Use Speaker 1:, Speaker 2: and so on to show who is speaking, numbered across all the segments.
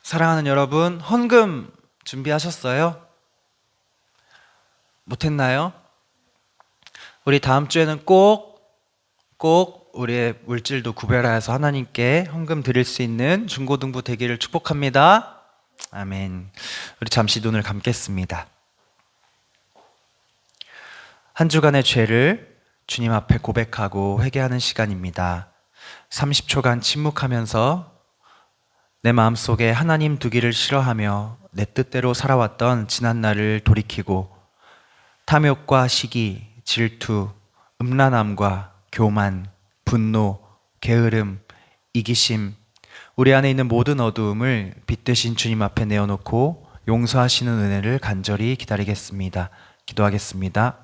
Speaker 1: 사랑하는 여러분, 헌금 준비하셨어요? 못했나요? 우리 다음 주에는 꼭 우리의 물질도 구별하여서 하나님께 헌금 드릴 수 있는 중고등부 되기를 축복합니다. 아멘. 우리 잠시 눈을 감겠습니다. 한 주간의 죄를 주님 앞에 고백하고 회개하는 시간입니다. 30초간 침묵하면서 내 마음속에 하나님 두기를 싫어하며 내 뜻대로 살아왔던 지난 날을 돌이키고 탐욕과 시기, 질투, 음란함과 교만, 분노, 게으름, 이기심, 우리 안에 있는 모든 어두움을 빛 대신 주님 앞에 내어놓고 용서하시는 은혜를 간절히 기다리겠습니다. 기도하겠습니다.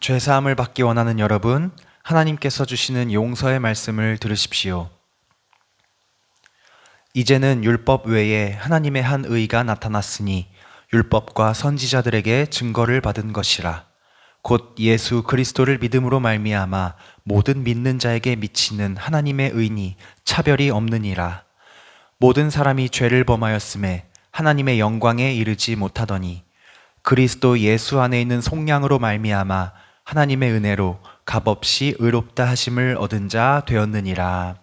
Speaker 1: 죄사함을 받기 원하는 여러분, 하나님께서 주시는 용서의 말씀을 들으십시오. 이제는 율법 외에 하나님의 한 의가 나타났으니 율법과 선지자들에게 증거를 받은 것이라. 곧 예수 그리스도를 믿음으로 말미암아 모든 믿는 자에게 미치는 하나님의 의니 차별이 없느니라. 모든 사람이 죄를 범하였음에 하나님의 영광에 이르지 못하더니 그리스도 예수 안에 있는 속량으로 말미암아 하나님의 은혜로 값없이 의롭다 하심을 얻은 자 되었느니라.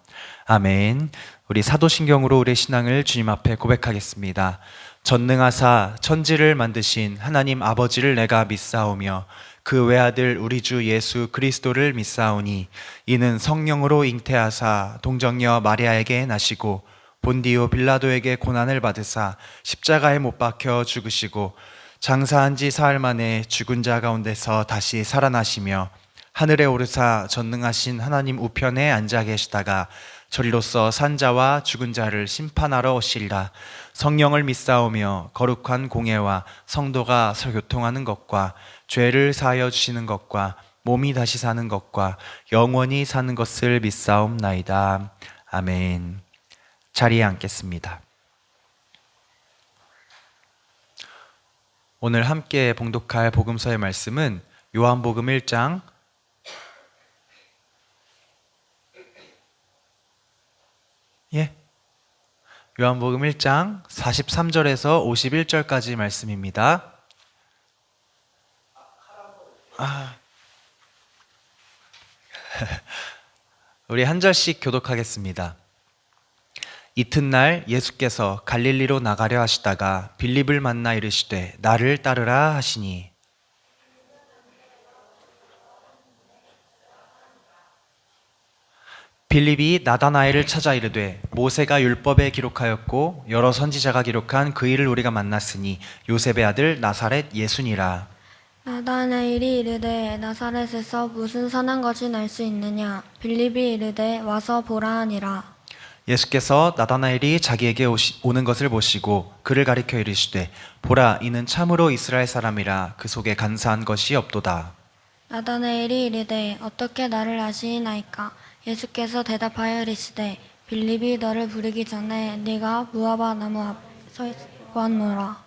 Speaker 1: 아멘. 우리 사도신경으로 우리의 신앙을 주님 앞에 고백하겠습니다. 전능하사 천지를 만드신 하나님 아버지를 내가 믿사오며 그 외아들 우리 주 예수 그리스도를 믿사오니 이는 성령으로 잉태하사 동정녀 마리아에게 나시고 본디오 빌라도에게 고난을 받으사 십자가에 못 박혀 죽으시고 장사한 지 사흘 만에 죽은 자 가운데서 다시 살아나시며 하늘에 오르사 전능하신 하나님 우편에 앉아 계시다가 저리로서 산자와 죽은 자를 심판하러 오시리라. 성령을 믿사오며 거룩한 공예와 성도가 서교통하는 것과 죄를 사하여 주시는 것과 몸이 다시 사는 것과 영원히 사는 것을 믿사옵나이다. 아멘. 자리에 앉겠습니다. 오늘 함께 봉독할 복음서의 말씀은 요한복음 1장 요한복음 1장 43절에서 51절까지 말씀입니다. 우리 한 절씩 교독하겠습니다. 이튿날 예수께서 갈릴리로 나가려 하시다가 빌립을 만나 이르시되 나를 따르라 하시니 빌립이 나다나엘을 찾아 이르되 모세가 율법에 기록하였고 여러 선지자가 기록한 그 일을 우리가 만났으니 요셉의 아들 나사렛 예수니라.
Speaker 2: 나다나엘이 이르되 나사렛에서 무슨 선한 것이 날 수 있느냐. 빌립이 이르되 와서 보라 하니라.
Speaker 1: 예수께서 나다나엘이 자기에게 오는 것을 보시고 그를 가리켜 이르시되 보라 이는 참으로 이스라엘 사람이라 그 속에 간사한 것이 없도다.
Speaker 2: 나다나엘이 이르되 어떻게 나를 아시나이까. 예수께서 대답하여 이르시되 빌립이 너를 부르기 전에 네가 무화과 나무 앞에 서 보았노라.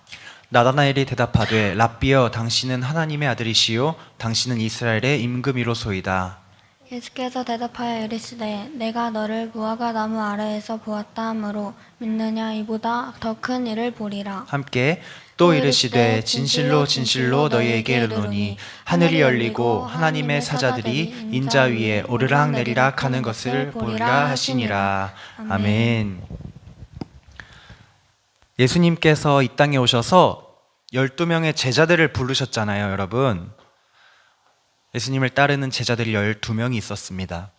Speaker 1: 나다나엘이 대답하되 랍비여 당신은 하나님의 아들이시요 당신은 이스라엘의 임금이로소이다.
Speaker 2: 예수께서 대답하여 이르시되 내가 너를 무화과 나무 아래에서 보았다 하므로 믿느냐. 이보다 더 큰 일을 보리라.
Speaker 1: 함께 또 이르시되 진실로 진실로 너희에게 이르노니 하늘이 열리고 하나님의 사자들이 인자 위에 오르락 내리락 하는 것을 보리라 하시니라. 아멘. 예수님께서 이 땅에 오셔서 12명의 제자들을 부르셨잖아요, 여러분. 예수님을 따르는 제자들이 12명이 있었습니다.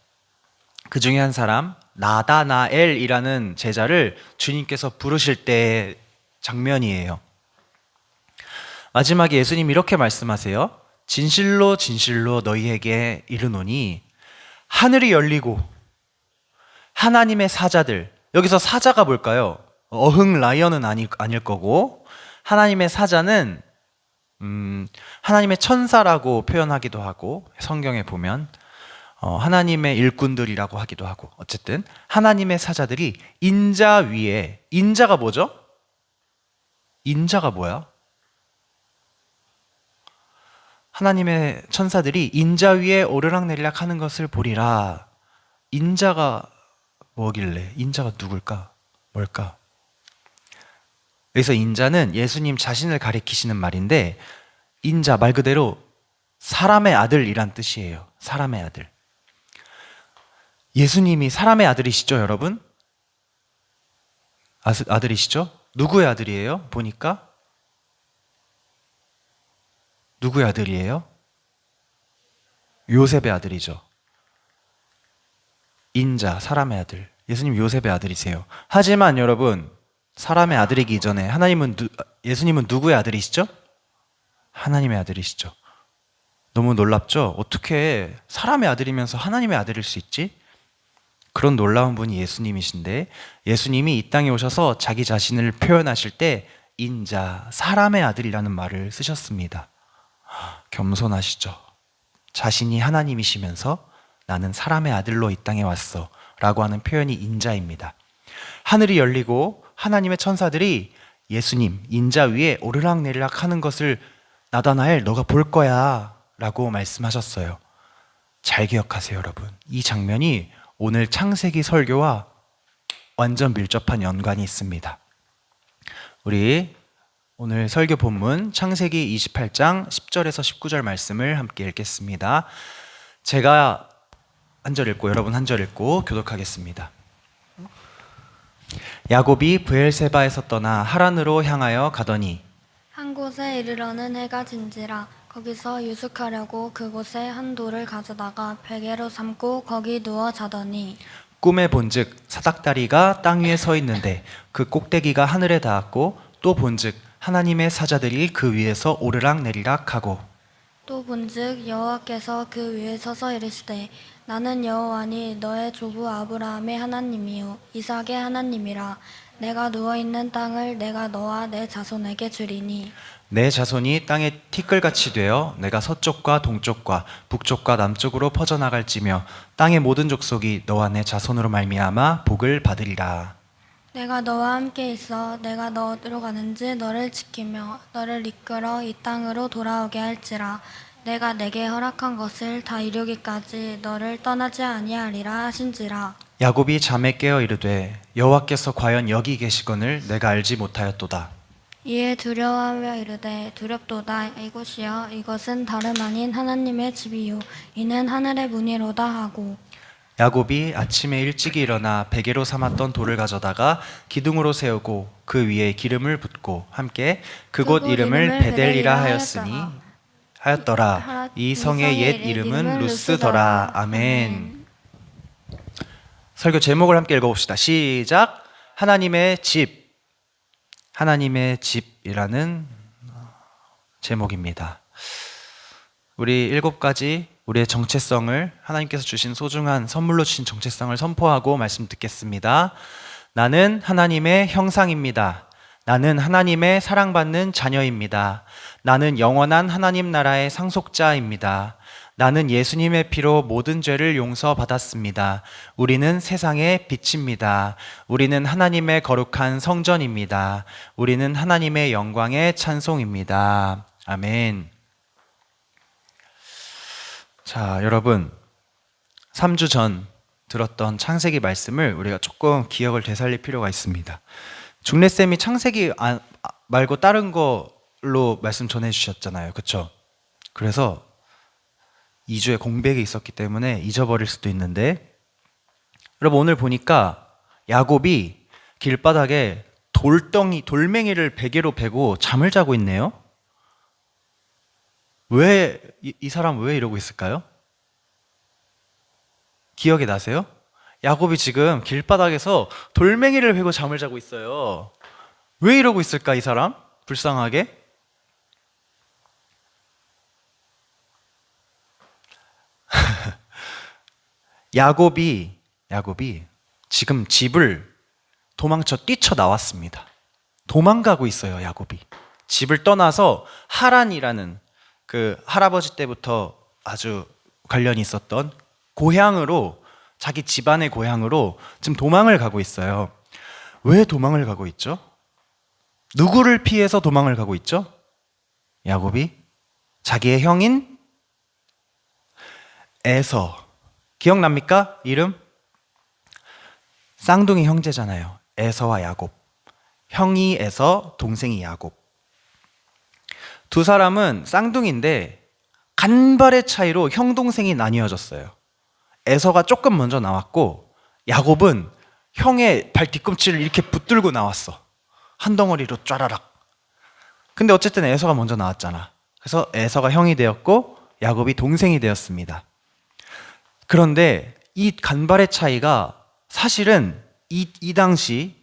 Speaker 1: 그 중에 한 사람 나다나엘이라는 제자를 주님께서 부르실 때의 장면이에요. 마지막에 예수님이 이렇게 말씀하세요. 진실로 진실로 너희에게 이르노니 하늘이 열리고 하나님의 사자들, 여기서 사자가 뭘까요? 어흥 라이언은 아닐 거고 하나님의 사자는 하나님의 천사라고 표현하기도 하고 성경에 보면 하나님의 일꾼들이라고 하기도 하고 어쨌든 하나님의 사자들이 인자 위에 인자가 뭐죠? 인자가 뭐야? 하나님의 천사들이 인자 위에 오르락내리락 하는 것을 보리라. 인자가 뭐길래? 인자가 누굴까? 뭘까? 여기서 인자는 예수님 자신을 가리키시는 말인데 인자 말 그대로 사람의 아들이란 뜻이에요. 사람의 아들. 예수님이 사람의 아들이시죠, 여러분? 아들이시죠? 누구의 아들이에요? 보니까 누구의 아들이에요? 요셉의 아들이죠. 인자, 사람의 아들. 예수님 요셉의 아들이세요. 하지만 여러분, 사람의 아들이기 이전에 예수님은 누구의 아들이시죠? 하나님의 아들이시죠. 너무 놀랍죠? 어떻게 사람의 아들이면서 하나님의 아들일 수 있지? 그런 놀라운 분이 예수님이신데 예수님이 이 땅에 오셔서 자기 자신을 표현하실 때 인자, 사람의 아들이라는 말을 쓰셨습니다. 겸손하시죠. 자신이 하나님이시면서 나는 사람의 아들로 이 땅에 왔어 라고 하는 표현이 인자입니다. 하늘이 열리고 하나님의 천사들이 예수님 인자 위에 오르락내리락 하는 것을 나다나엘 너가 볼 거야 라고 말씀하셨어요. 잘 기억하세요, 여러분. 이 장면이 오늘 창세기 설교와 완전 밀접한 연관이 있습니다. 우리 오늘 설교 본문 창세기 28장 10절에서 19절 말씀을 함께 읽겠습니다. 제가 한 절 읽고 여러분 한 절 읽고 교독하겠습니다. 야곱이 브엘세바에서 떠나 하란으로 향하여 가더니
Speaker 2: 한 곳에 이르러는 해가 진지라 거기서 유숙하려고 그곳에 한 돌을 가져다가 베개로 삼고 거기 누워 자더니
Speaker 1: 꿈에 본즉 사닥다리가 땅 위에 서 있는데 그 꼭대기가 하늘에 닿았고 또 본즉 하나님의 사자들이 그 위에서 오르락내리락 하고
Speaker 2: 또 본즉 여호와께서 그 위에 서서 이르시되 나는 여호와니 너의 조부 아브라함의 하나님이요 이삭의 하나님이라 내가 누워있는 땅을 내가 너와 내 자손에게 주리니
Speaker 1: 내 자손이 땅에 티끌같이 되어 내가 서쪽과 동쪽과 북쪽과 남쪽으로 퍼져나갈지며 땅의 모든 족속이 너와 내 자손으로 말미암아 복을 받으리라.
Speaker 2: 내가 너와 함께 있어 내가 너 어디로 가는지 너를 지키며 너를 이끌어 이 땅으로 돌아오게 할지라 내가 내게 허락한 것을 다 이루기까지 너를 떠나지 아니하리라 하신지라.
Speaker 1: 야곱이 잠에 깨어 이르되 여호와께서 과연 여기 계시거늘 내가 알지 못하였도다.
Speaker 2: 이에 두려워하며 이르되 두렵도다 이곳이여 이것은 다름 아닌 하나님의 집이요 이는 하늘의 문이로다 하고
Speaker 1: 야곱이 아침에 일찍이 일어나 베개로 삼았던 돌을 가져다가 기둥으로 세우고 그 위에 기름을 붓고 함께 그곳 이름을 베델이라 하였더라. 이 성의 옛 이름은 루스더라. 아멘. 설교 제목을 함께 읽어봅시다. 시작. 하나님의 집. 하나님의 집이라는 제목입니다. 우리 7가지 우리의 정체성을 하나님께서 주신 소중한 선물로 주신 정체성을 선포하고 말씀 듣겠습니다. 나는 하나님의 형상입니다. 나는 하나님의 사랑받는 자녀입니다. 나는 영원한 하나님 나라의 상속자입니다. 나는 예수님의 피로 모든 죄를 용서받았습니다. 우리는 세상의 빛입니다. 우리는 하나님의 거룩한 성전입니다. 우리는 하나님의 영광의 찬송입니다. 아멘. 자, 여러분 3주 전 들었던 창세기 말씀을 우리가 조금 기억을 되살릴 필요가 있습니다. 중래쌤이 창세기 말고 다른 걸로 말씀 전해주셨잖아요. 그쵸? 그래서 2주에 공백이 있었기 때문에 잊어버릴 수도 있는데 여러분 오늘 보니까 야곱이 길바닥에 돌멩이를 베개로 베고 잠을 자고 있네요. 왜 이 사람 왜 이러고 있을까요? 기억이 나세요? 야곱이 지금 길바닥에서 돌멩이를 베고 잠을 자고 있어요. 왜 이러고 있을까 이 사람? 불쌍하게. 야곱이 지금 집을 도망쳐 뛰쳐나왔습니다. 도망가고 있어요, 야곱이. 집을 떠나서 하란이라는 그 할아버지 때부터 아주 관련이 있었던 고향으로, 자기 집안의 고향으로 지금 도망을 가고 있어요. 왜 도망을 가고 있죠? 누구를 피해서 도망을 가고 있죠? 야곱이 자기의 형인 에서, 기억납니까? 이름? 쌍둥이 형제잖아요. 에서와 야곱. 형이 에서, 동생이 야곱. 두 사람은 쌍둥이인데 간발의 차이로 형 동생이 나뉘어졌어요. 에서가 조금 먼저 나왔고 야곱은 형의 발 뒤꿈치를 이렇게 붙들고 나왔어. 한 덩어리로 쫘라락. 근데 어쨌든 에서가 먼저 나왔잖아. 그래서 에서가 형이 되었고 야곱이 동생이 되었습니다. 그런데 이 간발의 차이가 사실은 이 당시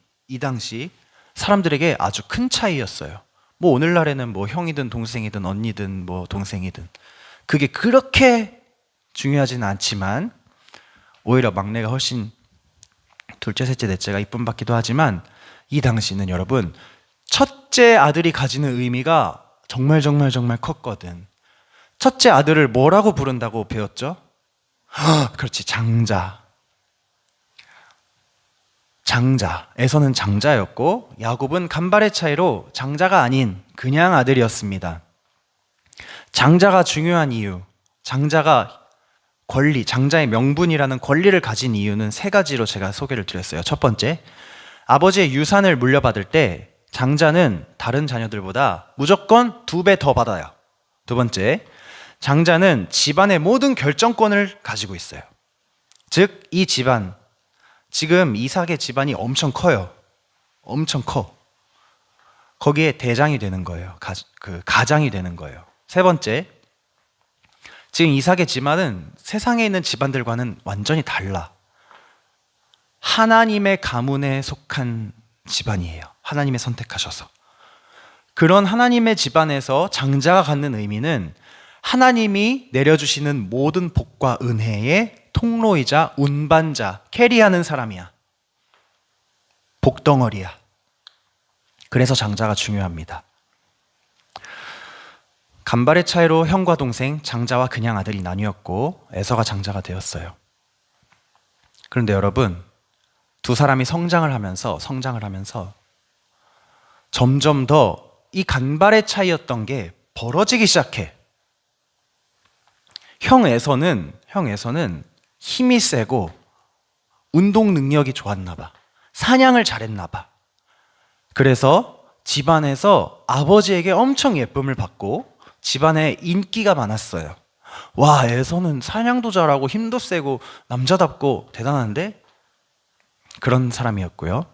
Speaker 1: 사람들에게 아주 큰 차이였어요. 뭐 오늘날에는 뭐 형이든 동생이든 언니든 뭐 동생이든 그게 그렇게 중요하지는 않지만, 오히려 막내가 훨씬 둘째, 셋째, 넷째가 이쁨 받기도 하지만, 이 당시는 여러분 첫째 아들이 가지는 의미가 정말 컸거든. 첫째 아들을 뭐라고 부른다고 배웠죠? 그렇지, 장자. 에서는 장자였고 야곱은 간발의 차이로 장자가 아닌 그냥 아들이었습니다. 장자가 중요한 이유, 장자가 권리, 장자의 명분이라는 권리를 가진 이유는 세 가지로 제가 소개를 드렸어요. 첫 번째, 아버지의 유산을 물려받을 때 장자는 다른 자녀들보다 무조건 2배 더 받아요. 두 번째, 장자는 집안의 모든 결정권을 가지고 있어요. 즉, 이 집안, 지금 이삭의 집안이 엄청 커요. 엄청 커. 거기에 대장이 되는 거예요. 가장이 되는 거예요. 세 번째, 지금 이삭의 집안은 세상에 있는 집안들과는 완전히 달라. 하나님의 가문에 속한 집안이에요. 하나님이 선택하셔서. 그런 하나님의 집안에서 장자가 갖는 의미는 하나님이 내려주시는 모든 복과 은혜의 통로이자 운반자, 캐리하는 사람이야. 복덩어리야. 그래서 장자가 중요합니다. 간발의 차이로 형과 동생, 장자와 그냥 아들이 나뉘었고 에서가 장자가 되었어요. 그런데 여러분, 두 사람이 성장을 하면서 점점 더 이 간발의 차이였던 게 벌어지기 시작해. 형 에서는 힘이 세고 운동 능력이 좋았나 봐. 사냥을 잘했나 봐. 그래서 집안에서 아버지에게 엄청 예쁨을 받고 집안에 인기가 많았어요. 와, 에서는 사냥도 잘하고 힘도 세고 남자답고 대단한데? 그런 사람이었고요.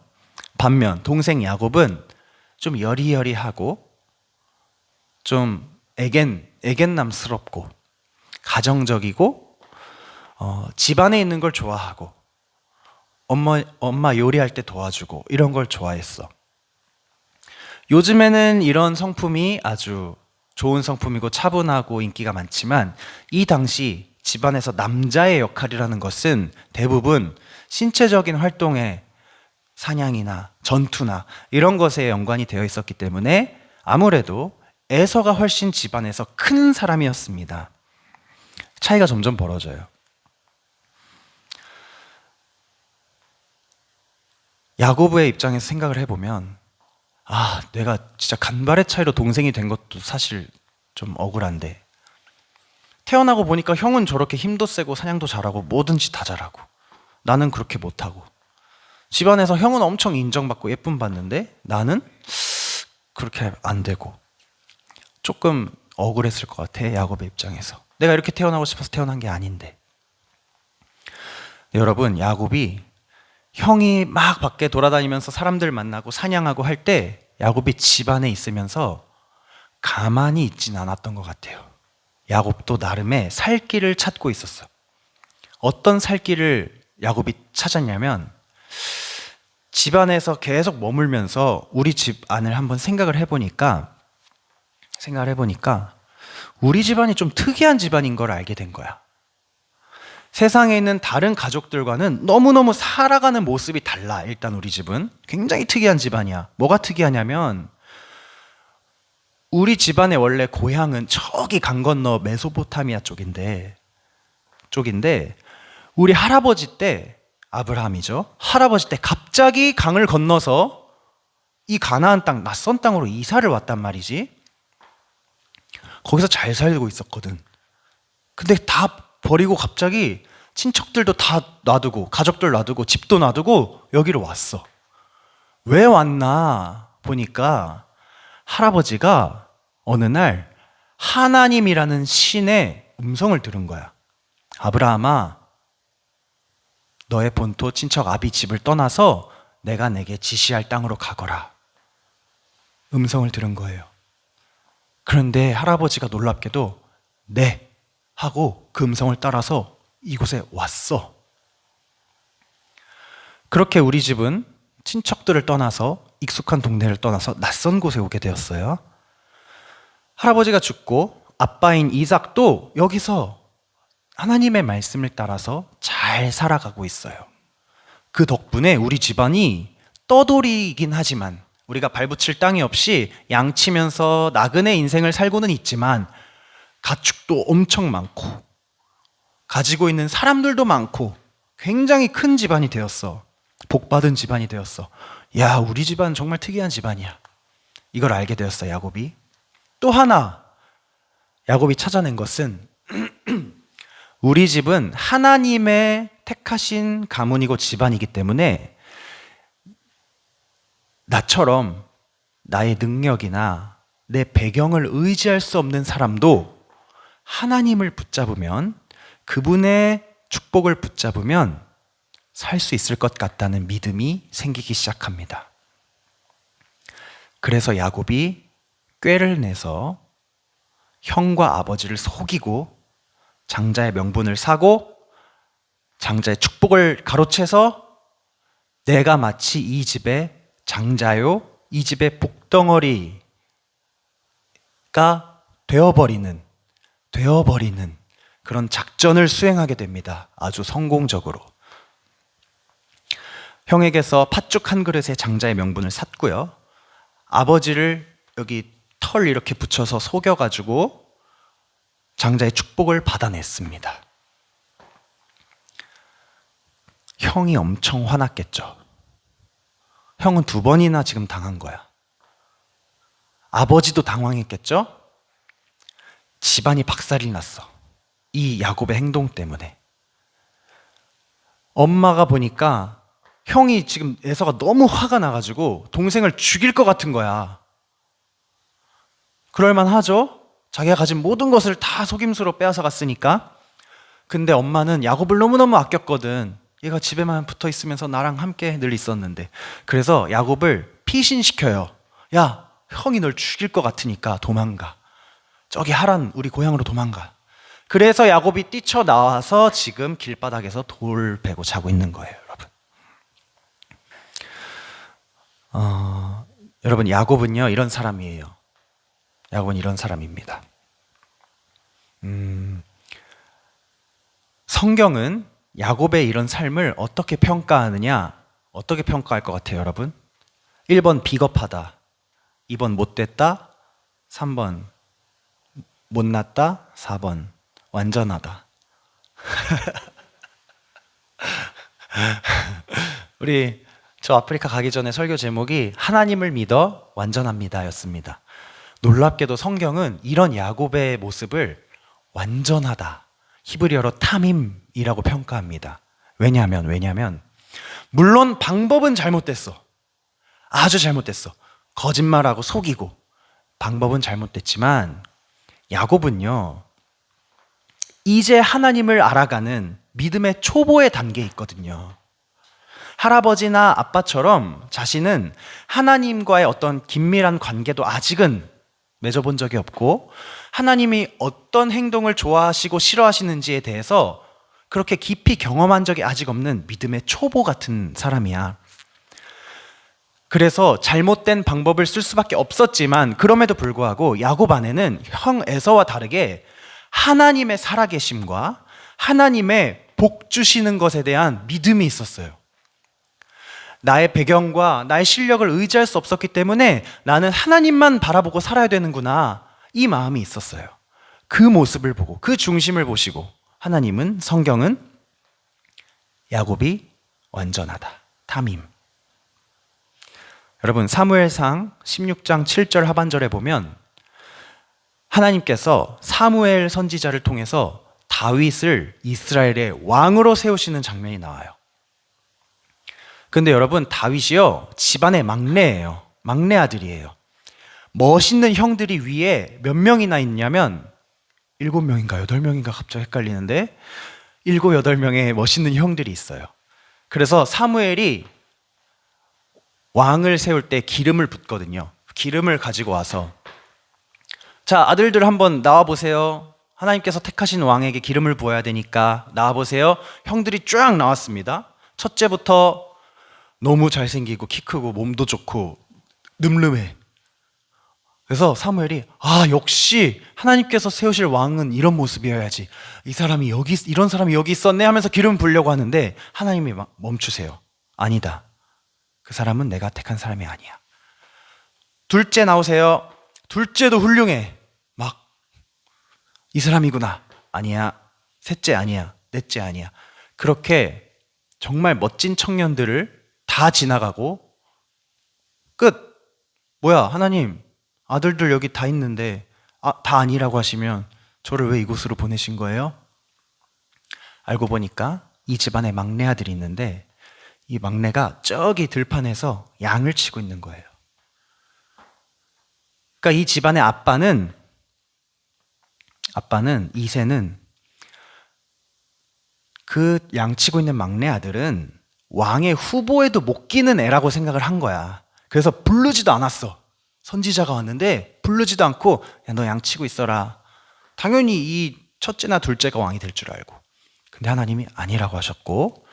Speaker 1: 반면 동생 야곱은 좀 여리여리하고 좀 애견남스럽고 가정적이고 집안에 있는 걸 좋아하고 엄마 요리할 때 도와주고 이런 걸 좋아했어. 요즘에는 이런 성품이 아주 좋은 성품이고 차분하고 인기가 많지만, 이 당시 집안에서 남자의 역할이라는 것은 대부분 신체적인 활동에 사냥이나 전투나 이런 것에 연관이 되어 있었기 때문에 아무래도 에서가 훨씬 집안에서 큰 사람이었습니다. 차이가 점점 벌어져요. 야고보의 입장에서 생각을 해보면, 내가 진짜 간발의 차이로 동생이 된 것도 사실 좀 억울한데, 태어나고 보니까 형은 저렇게 힘도 세고 사냥도 잘하고 뭐든지 다 잘하고 나는 그렇게 못하고, 집안에서 형은 엄청 인정받고 예쁨 받는데 나는 그렇게 안 되고, 조금 억울했을 것 같아. 야곱의 입장에서 내가 이렇게 태어나고 싶어서 태어난 게 아닌데. 여러분, 야곱이 형이 막 밖에 돌아다니면서 사람들 만나고 사냥하고 할 때 야곱이 집안에 있으면서 가만히 있진 않았던 것 같아요. 야곱도 나름의 살 길을 찾고 있었어. 어떤 살 길을 야곱이 찾았냐면, 집안에서 계속 머물면서 우리 집안을 한번 생각을 해보니까 우리 집안이 좀 특이한 집안인 걸 알게 된 거야. 세상에 있는 다른 가족들과는 너무너무 살아가는 모습이 달라. 일단 우리 집은 굉장히 특이한 집안이야. 뭐가 특이하냐면 우리 집안의 원래 고향은 저기 강 건너 메소포타미아 쪽인데 우리 할아버지 때, 아브라함이죠. 할아버지 때 갑자기 강을 건너서 이 가나안 땅, 낯선 땅으로 이사를 왔단 말이지. 거기서 잘 살고 있었거든. 근데 다 버리고 갑자기 친척들도 다 놔두고, 가족들 놔두고, 집도 놔두고 여기로 왔어. 왜 왔나 보니까 할아버지가 어느 날 하나님이라는 신의 음성을 들은 거야. 아브라함아, 너의 본토 친척 아비 집을 떠나서 내가 내게 지시할 땅으로 가거라. 음성을 들은 거예요. 그런데 할아버지가 놀랍게도 네 하고 그 음성을 따라서 이곳에 왔어. 그렇게 우리 집은 친척들을 떠나서, 익숙한 동네를 떠나서 낯선 곳에 오게 되었어요. 할아버지가 죽고 아빠인 이삭도 여기서 하나님의 말씀을 따라서 잘 살아가고 있어요. 그 덕분에 우리 집안이 떠돌이긴 하지만, 우리가 발붙일 땅이 없이 양치면서 나그네 인생을 살고는 있지만 가축도 엄청 많고 가지고 있는 사람들도 많고 굉장히 큰 집안이 되었어. 복받은 집안이 되었어. 야, 우리 집안 정말 특이한 집안이야. 이걸 알게 되었어, 야곱이. 또 하나 야곱이 찾아낸 것은 우리 집은 하나님의 택하신 가문이고 집안이기 때문에 나처럼 나의 능력이나 내 배경을 의지할 수 없는 사람도 하나님을 붙잡으면, 그분의 축복을 붙잡으면 살 수 있을 것 같다는 믿음이 생기기 시작합니다. 그래서 야곱이 꾀를 내서 형과 아버지를 속이고 장자의 명분을 사고 장자의 축복을 가로채서 내가 마치 이 집의 장자요, 이 집의 복덩어리가 되어버리는 그런 작전을 수행하게 됩니다. 아주 성공적으로. 형에게서 팥죽 한 그릇에 장자의 명분을 샀고요. 아버지를 여기 털 이렇게 붙여서 속여가지고 장자의 축복을 받아냈습니다. 형이 엄청 화났겠죠. 형은 2번이나 지금 당한 거야. 아버지도 당황했겠죠? 집안이 박살이 났어. 이 야곱의 행동 때문에. 엄마가 보니까 형이 지금 에서가 너무 화가 나가지고 동생을 죽일 것 같은 거야. 그럴만 하죠? 자기가 가진 모든 것을 다 속임수로 빼앗아 갔으니까. 근데 엄마는 야곱을 너무너무 아꼈거든. 얘가 집에만 붙어 있으면서 나랑 함께 늘 있었는데. 그래서 야곱을 피신시켜요. 야, 형이 널 죽일 것 같으니까 도망가. 저기 하란 우리 고향으로 도망가. 그래서 야곱이 뛰쳐나와서 지금 길바닥에서 돌 베고 자고 있는 거예요, 여러분. 여러분, 야곱은요 이런 사람이에요. 야곱은 이런 사람입니다. 성경은 야곱의 이런 삶을 어떻게 평가하느냐? 어떻게 평가할 것 같아요, 여러분? 1번 비겁하다, 2번 못됐다, 3번 못났다, 4번 완전하다. 우리 저 아프리카 가기 전에 설교 제목이 하나님을 믿어 완전합니다 였습니다. 놀랍게도 성경은 이런 야곱의 모습을 완전하다, 히브리어로 타밈이라고 평가합니다. 왜냐하면 물론 방법은 잘못됐어. 아주 잘못됐어. 거짓말하고 속이고 방법은 잘못됐지만 야곱은요 이제 하나님을 알아가는 믿음의 초보의 단계에 있거든요. 할아버지나 아빠처럼 자신은 하나님과의 어떤 긴밀한 관계도 아직은 맺어본 적이 없고, 하나님이 어떤 행동을 좋아하시고 싫어하시는지에 대해서 그렇게 깊이 경험한 적이 아직 없는 믿음의 초보 같은 사람이야. 그래서 잘못된 방법을 쓸 수밖에 없었지만 그럼에도 불구하고 야곱 안에는 형 에서와 다르게 하나님의 살아계심과 하나님의 복 주시는 것에 대한 믿음이 있었어요. 나의 배경과 나의 실력을 의지할 수 없었기 때문에 나는 하나님만 바라보고 살아야 되는구나. 이 마음이 있었어요. 그 모습을 보고, 그 중심을 보시고 하나님은, 성경은 야곱이 완전하다. 담임. 여러분, 사무엘상 16장 7절 하반절에 보면 하나님께서 사무엘 선지자를 통해서 다윗을 이스라엘의 왕으로 세우시는 장면이 나와요. 근데 여러분, 다윗이요, 집안의 막내예요. 막내 아들이에요. 멋있는 형들이 위에 몇 명이나 있냐면 7명인가 8명인가 갑자기 헷갈리는데 7, 8명의 멋있는 형들이 있어요. 그래서 사무엘이 왕을 세울 때 기름을 붓거든요. 기름을 가지고 와서, 자, 아들들 한번 나와보세요. 하나님께서 택하신 왕에게 기름을 부어야 되니까 나와보세요. 형들이 쫙 나왔습니다. 첫째부터 너무 잘생기고 키 크고 몸도 좋고 늠름해. 그래서 사무엘이, 역시 하나님께서 세우실 왕은 이런 모습이어야지. 이런 사람이 여기 있었네 하면서 기름 부으려고 하는데 하나님이 멈추세요. 아니다. 그 사람은 내가 택한 사람이 아니야. 둘째 나오세요. 둘째도 훌륭해. 막 이 사람이구나. 아니야. 셋째 아니야. 넷째 아니야. 그렇게 정말 멋진 청년들을 다 지나가고 끝. 뭐야, 하나님, 아들들 여기 다 있는데 다 아니라고 하시면 저를 왜 이곳으로 보내신 거예요? 알고 보니까 이 집안에 막내 아들이 있는데 이 막내가 저기 들판에서 양을 치고 있는 거예요. 그러니까 이 집안의 아빠는 이세는 그 양치고 있는 막내 아들은 왕의 후보에도 못 끼는 애라고 생각을 한 거야. 그래서 부르지도 않았어. 선지자가 왔는데 부르지도 않고, 야, 너 양치고 있어라. 당연히 이 첫째나 둘째가 왕이 될 줄 알고. 근데 하나님이 아니라고 하셨고,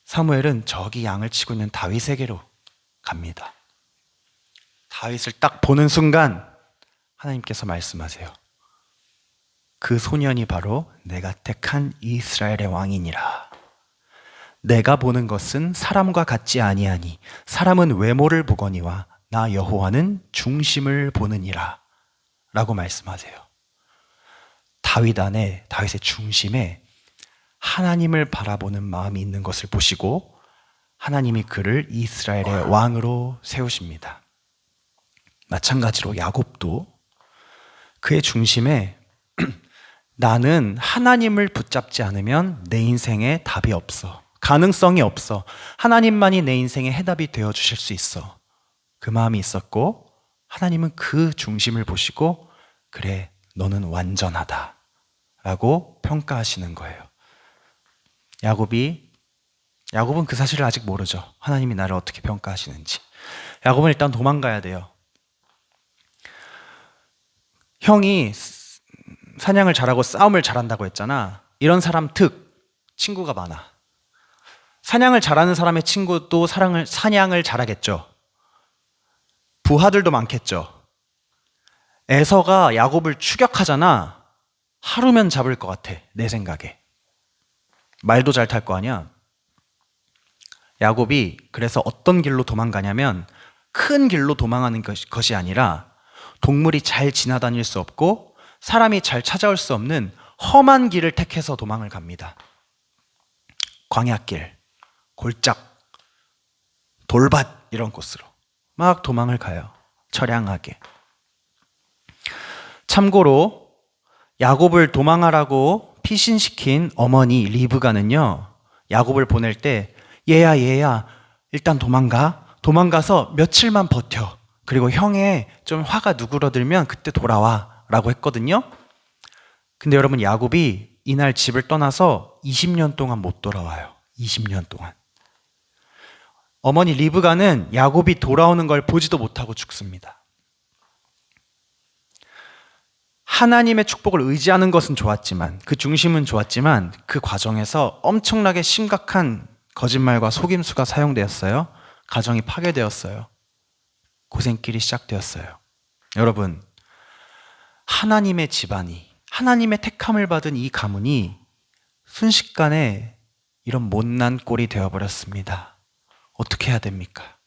Speaker 1: 사무엘은 저기 양을 치고 있는 다윗에게로 갑니다. 다윗을 딱 보는 순간 하나님께서 말씀하세요. 그 소년이 바로 내가 택한 이스라엘의 왕이니라. 내가 보는 것은 사람과 같지 아니하니 사람은 외모를 보거니와 나 여호와는 중심을 보느니라 라고 말씀하세요. 다윗 안에, 다윗의 중심에 하나님을 바라보는 마음이 있는 것을 보시고 하나님이 그를 이스라엘의 왕으로 세우십니다. 마찬가지로 야곱도 그의 중심에 나는 하나님을 붙잡지 않으면 내 인생에 답이 없어. 가능성이 없어. 하나님만이 내 인생의 해답이 되어 주실 수 있어. 그 마음이 있었고 하나님은 그 중심을 보시고 그래, 너는 완전하다 라고 평가하시는 거예요. 야곱은 그 사실을 아직 모르죠. 하나님이 나를 어떻게 평가하시는지. 야곱은 일단 도망가야 돼요. 형이 사냥을 잘하고 싸움을 잘한다고 했잖아. 이런 사람 친구가 많아. 사냥을 잘하는 사람의 친구도 사냥을 잘하겠죠. 부하들도 많겠죠. 에서가 야곱을 추격하잖아. 하루면 잡을 것 같아, 내 생각에. 말도 잘 탈 거 아니야. 야곱이 그래서 어떤 길로 도망가냐면 큰 길로 도망하는 것이 아니라 동물이 잘 지나다닐 수 없고 사람이 잘 찾아올 수 없는 험한 길을 택해서 도망을 갑니다. 광야길, 골짝, 돌밭 이런 곳으로 막 도망을 가요. 처량하게. 참고로 야곱을 도망하라고 피신시킨 어머니 리브가는요, 야곱을 보낼 때 얘야 일단 도망가서 며칠만 버텨. 그리고 형의 좀 화가 누그러들면 그때 돌아와 라고 했거든요. 근데 여러분, 야곱이 이날 집을 떠나서 20년 동안 못 돌아와요. 20년 동안. 어머니 리브가는 야곱이 돌아오는 걸 보지도 못하고 죽습니다. 하나님의 축복을 의지하는 것은 좋았지만, 그 중심은 좋았지만 그 과정에서 엄청나게 심각한 거짓말과 속임수가 사용되었어요. 가정이 파괴되었어요. 고생길이 시작되었어요. 여러분, 하나님의 집안이, 하나님의 택함을 받은 이 가문이 순식간에 이런 못난 꼴이 되어버렸습니다. 어떻게 해야 됩니까?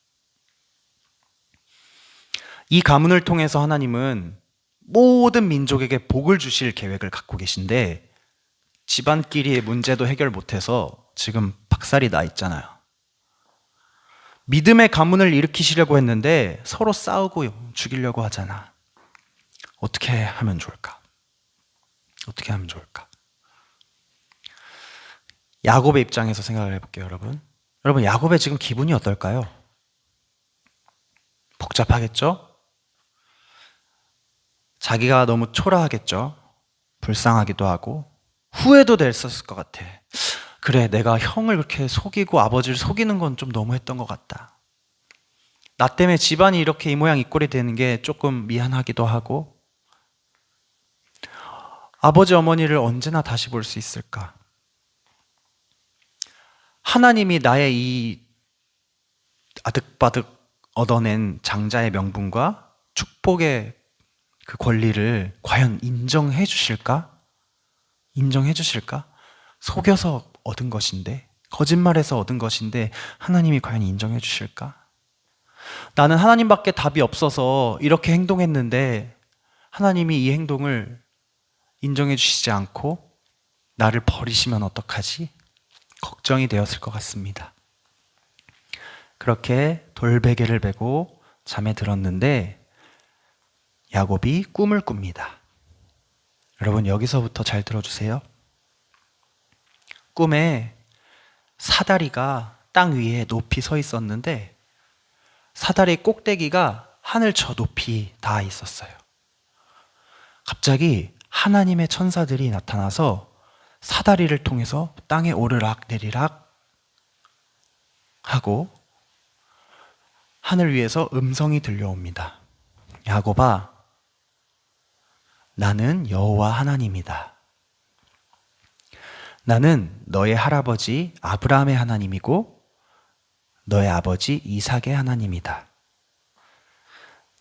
Speaker 1: 이 가문을 통해서 하나님은 모든 민족에게 복을 주실 계획을 갖고 계신데 집안끼리의 문제도 해결 못해서 지금 박살이 나 있잖아요. 믿음의 가문을 일으키시려고 했는데 서로 싸우고 죽이려고 하잖아. 어떻게 하면 좋을까? 어떻게 하면 좋을까? 야곱의 입장에서 생각을 해볼게요, 여러분. 여러분, 야곱의 지금 기분이 어떨까요? 복잡하겠죠? 자기가 너무 초라하겠죠? 불쌍하기도 하고 후회도 됐었을 것 같아. 그래, 내가 형을 그렇게 속이고 아버지를 속이는 건 좀 너무했던 것 같다. 나 때문에 집안이 이렇게 이 모양 이 꼴이 되는 게 조금 미안하기도 하고 아버지 어머니를 언제나 다시 볼 수 있을까? 하나님이 나의 이 아득바득 얻어낸 장자의 명분과 축복의 그 권리를 과연 인정해 주실까? 인정해 주실까? 속여서 얻은 것인데, 거짓말해서 얻은 것인데 하나님이 과연 인정해 주실까? 나는 하나님밖에 답이 없어서 이렇게 행동했는데 하나님이 이 행동을 인정해 주시지 않고 나를 버리시면 어떡하지? 걱정이 되었을 것 같습니다. 그렇게 돌베개를 베고 잠에 들었는데 야곱이 꿈을 꿉니다. 여러분, 여기서부터 잘 들어주세요. 꿈에 사다리가 땅 위에 높이 서 있었는데 사다리 꼭대기가 하늘 저 높이 닿아 있었어요. 갑자기 하나님의 천사들이 나타나서 사다리를 통해서 땅에 오르락 내리락 하고 하늘 위에서 음성이 들려옵니다. 야곱아, 나는 여호와 하나님이다. 나는 너의 할아버지 아브라함의 하나님이고 너의 아버지 이삭의 하나님이다.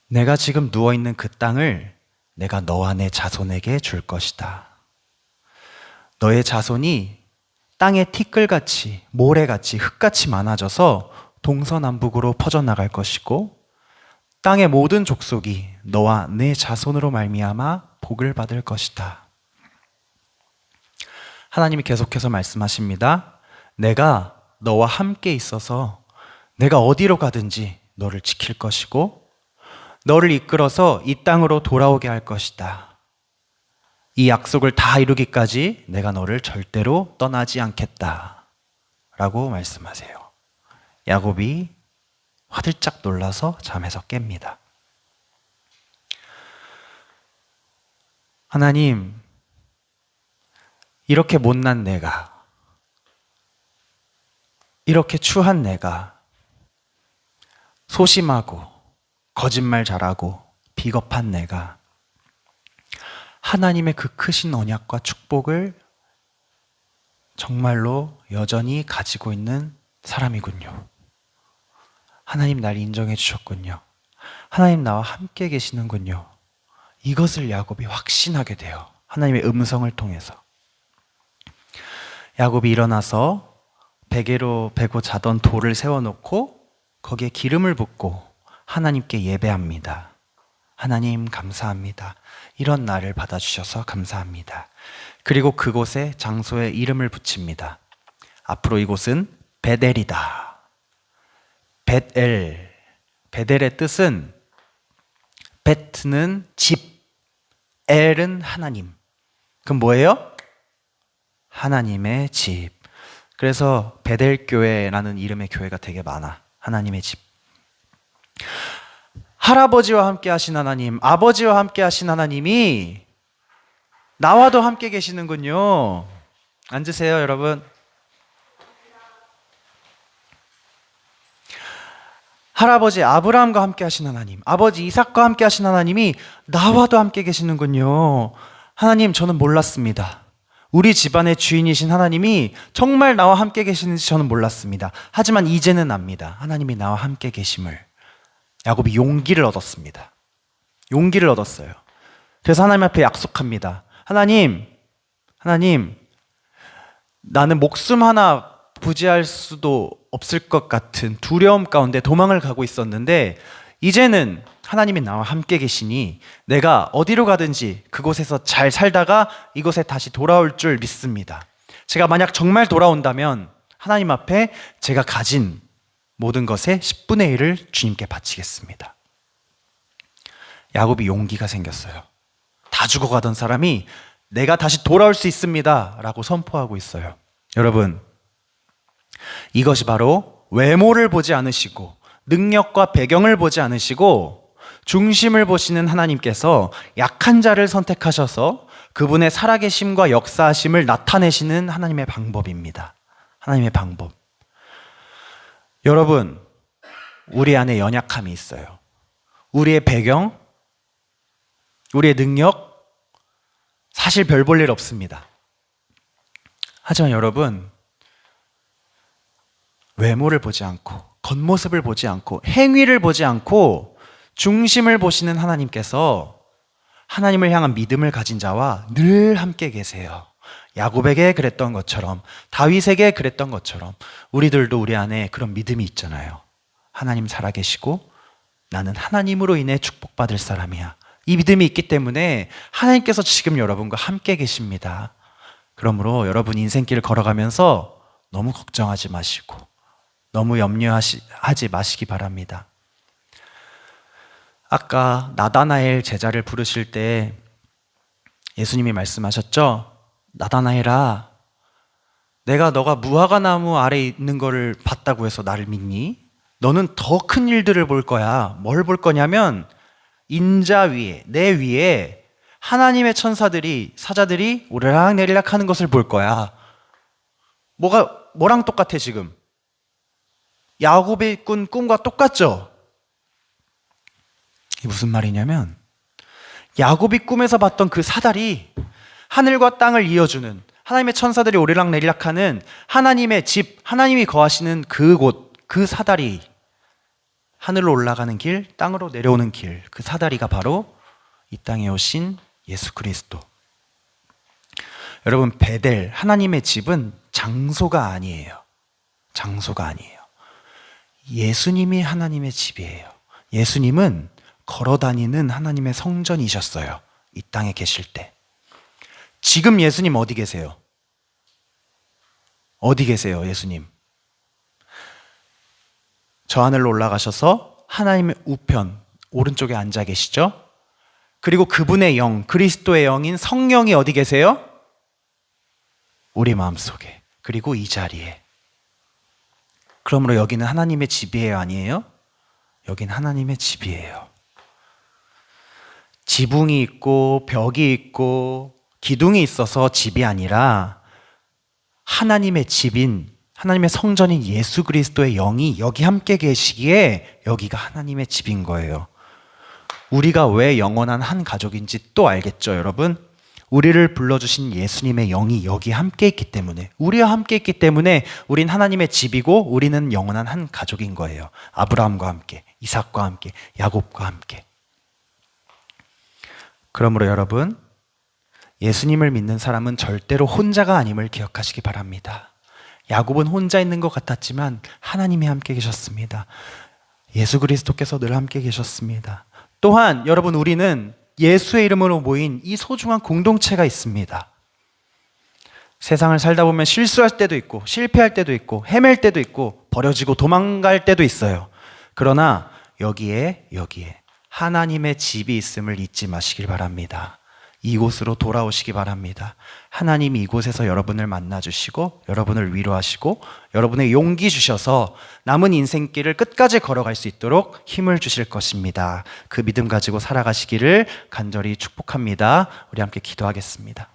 Speaker 1: 내가 지금 누워있는 그 땅을 내가 너와 내 자손에게 줄 것이다. 너의 자손이 땅에 티끌같이 모래같이 흙같이 많아져서 동서남북으로 퍼져나갈 것이고 땅의 모든 족속이 너와 내 자손으로 말미암아 복을 받을 것이다. 하나님이 계속해서 말씀하십니다. 내가 너와 함께 있어서 내가 어디로 가든지 너를 지킬 것이고 너를 이끌어서 이 땅으로 돌아오게 할 것이다. 이 약속을 다 이루기까지 내가 너를 절대로 떠나지 않겠다. 라고 말씀하세요. 야곱이 화들짝 놀라서 잠에서 깹니다. 하나님, 이렇게 못난 내가, 이렇게 추한 내가, 소심하고 거짓말 잘하고 비겁한 내가 하나님의 그 크신 언약과 축복을 정말로 여전히 가지고 있는 사람이군요. 하나님 날 인정해 주셨군요. 하나님 나와 함께 계시는군요. 이것을 야곱이 확신하게 돼요. 하나님의 음성을 통해서. 야곱이 일어나서 베개로 베고 자던 돌을 세워놓고 거기에 기름을 붓고 하나님께 예배합니다. 하나님 감사합니다. 이런 날을 받아주셔서 감사합니다. 그리고 그곳에 장소에 이름을 붙입니다. 앞으로 이곳은 베델이다. 벳엘. 베델의 뜻은 베트는 집, 엘은 하나님. 그럼 뭐예요? 하나님의 집. 그래서 베델교회라는 이름의 교회가 되게 많아. 하나님의 집. 할아버지와 함께 하신 하나님, 아버지와 함께 하신 하나님이 나와도 함께 계시는군요. 앉으세요, 여러분. 할아버지 아브라함과 함께 하신 하나님, 아버지 이삭과 함께 하신 하나님이 나와도 함께 계시는군요. 하나님, 저는 몰랐습니다. 우리 집안의 주인이신 하나님이 정말 나와 함께 계시는지 저는 몰랐습니다. 하지만 이제는 압니다. 하나님이 나와 함께 계심을. 야곱이 용기를 얻었습니다. 용기를 얻었어요. 그래서 하나님 앞에 약속합니다. 하나님, 나는 목숨 하나 부지할 수도 없을 것 같은 두려움 가운데 도망을 가고 있었는데, 이제는 하나님이 나와 함께 계시니 내가 어디로 가든지 그곳에서 잘 살다가 이곳에 다시 돌아올 줄 믿습니다. 제가 만약 정말 돌아온다면 하나님 앞에 제가 가진 모든 것의 10분의 1을 주님께 바치겠습니다. 야곱이 용기가 생겼어요. 다 죽어가던 사람이 내가 다시 돌아올 수 있습니다 라고 선포하고 있어요. 여러분, 이것이 바로 외모를 보지 않으시고 능력과 배경을 보지 않으시고 중심을 보시는 하나님께서 약한 자를 선택하셔서 그분의 살아계심과 역사하심을 나타내시는 하나님의 방법입니다. 하나님의 방법. 여러분, 우리 안에 연약함이 있어요. 우리의 배경, 우리의 능력, 사실 별 볼 일 없습니다. 하지만 여러분, 외모를 보지 않고 겉모습을 보지 않고 행위를 보지 않고 중심을 보시는 하나님께서 하나님을 향한 믿음을 가진 자와 늘 함께 계세요. 야곱에게 그랬던 것처럼, 다윗에게 그랬던 것처럼 우리들도 우리 안에 그런 믿음이 있잖아요. 하나님 살아계시고 나는 하나님으로 인해 축복받을 사람이야. 이 믿음이 있기 때문에 하나님께서 지금 여러분과 함께 계십니다. 그러므로 여러분 인생길을 걸어가면서 너무 걱정하지 마시고 너무 염려하지 마시기 바랍니다. 아까 나다나엘 제자를 부르실 때 예수님이 말씀하셨죠? 나다나엘아, 내가 너가 무화과 나무 아래에 있는 거를 봤다고 해서 나를 믿니? 너는 더 큰 일들을 볼 거야. 뭘 볼 거냐면 인자 위에, 내 위에 하나님의 천사들이, 사자들이 오르락내리락 하는 것을 볼 거야. 뭐랑 똑같아 지금? 야곱이 꾼 꿈과 똑같죠? 이게 무슨 말이냐면 야곱이 꿈에서 봤던 그 사달이 하늘과 땅을 이어주는, 하나님의 천사들이 오르락내리락하는 하나님의 집, 하나님이 거하시는 그곳, 그 사다리, 하늘로 올라가는 길, 땅으로 내려오는 길, 그 사다리가 바로 이 땅에 오신 예수 그리스도. 여러분, 베델, 하나님의 집은 장소가 아니에요. 장소가 아니에요. 예수님이 하나님의 집이에요. 예수님은 걸어다니는 하나님의 성전이셨어요. 이 땅에 계실 때. 지금 예수님 어디 계세요? 어디 계세요, 예수님? 저 하늘로 올라가셔서 하나님의 우편, 오른쪽에 앉아 계시죠? 그리고 그분의 영, 그리스도의 영인 성령이 어디 계세요? 우리 마음속에, 그리고 이 자리에. 그러므로 여기는 하나님의 집이에요, 아니에요? 여긴 하나님의 집이에요. 지붕이 있고 벽이 있고 기둥이 있어서 집이 아니라 하나님의 집인, 하나님의 성전인 예수 그리스도의 영이 여기 함께 계시기에 여기가 하나님의 집인 거예요. 우리가 왜 영원한 한 가족인지 또 알겠죠, 여러분? 우리를 불러주신 예수님의 영이 여기 함께 있기 때문에, 우리와 함께 있기 때문에 우린 하나님의 집이고 우리는 영원한 한 가족인 거예요. 아브라함과 함께, 이삭과 함께, 야곱과 함께. 그러므로 여러분, 예수님을 믿는 사람은 절대로 혼자가 아님을 기억하시기 바랍니다. 야곱은 혼자 있는 것 같았지만 하나님이 함께 계셨습니다. 예수 그리스도께서 늘 함께 계셨습니다. 또한 여러분, 우리는 예수의 이름으로 모인 이 소중한 공동체가 있습니다. 세상을 살다 보면 실수할 때도 있고 실패할 때도 있고 헤맬 때도 있고 버려지고 도망갈 때도 있어요. 그러나 여기에 하나님의 집이 있음을 잊지 마시길 바랍니다. 이곳으로 돌아오시기 바랍니다. 하나님이 이곳에서 여러분을 만나주시고 여러분을 위로하시고 여러분의 용기 주셔서 남은 인생길을 끝까지 걸어갈 수 있도록 힘을 주실 것입니다. 그 믿음 가지고 살아가시기를 간절히 축복합니다. 우리 함께 기도하겠습니다.